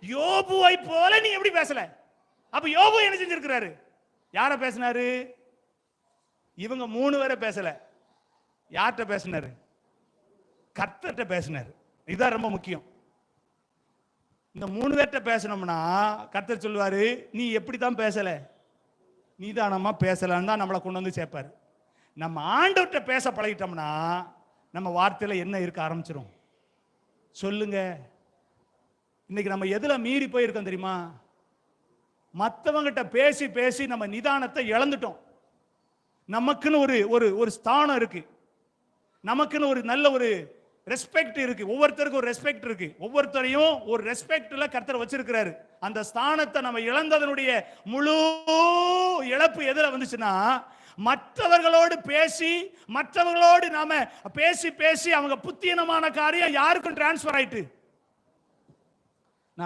யோபுவை போல நீ எப்படி பேசல? அப்ப யோபு என்ன செஞ்சிருக்கிறாரு? யார பேசினாரு? இவங்க 3 பேரை பேசல. யார்கிட்ட பேசினாரு? கர்த்தர்கிட்ட பேசினாரு. இதுதான் ரொம்ப முக்கியம். இந்த 3 பேர்கிட்ட பேசணும்னா கர்த்தர் சொல்லுவாரு, நீ எப்படி தான் பேசல, நீதானமா பேசலன்னு தான் நம்மளை கொண்டு வந்து சேர்ப்பாரு. நம்ம ஆண்டவர்கிட்ட பேச பழகிட்டோம்னா நம்ம வார்த்தையில என்ன இருக்க ஆரம்பிச்சிடும்? சொல்லுங்க. இன்னைக்கு நம்ம எதுல மீறி போயிருக்கோம் தெரியுமா? மற்றவங்கிட்ட பேசி பேசி நம்ம நிதானத்தை இழந்துட்டோம். நமக்குன்னு ஒரு ஸ்தானம் இருக்கு, நமக்குன்னு ஒரு நல்ல ஒரு ரெஸ்பெக்ட் இருக்கு. ஒவ்வொருத்தருக்கும் ஒரு ரெஸ்பெக்ட் இருக்கு. ஒவ்வொருத்தரையும் ஒரு ரெஸ்பெக்ட்ல கர்த்தர் வச்சிருக்கிறாரு. அந்த ஸ்தானத்தை நம்ம இழந்ததனுடைய முழு இழப்பு எதுல வந்துச்சுன்னா, மற்றவர்களோடு பேசி மற்றவர்களோடு நாம பேசி பேசி அவங்க புத்தீனமான காரியம் யாருக்கும் டிரான்ஸ்பர் ஆயிட்டு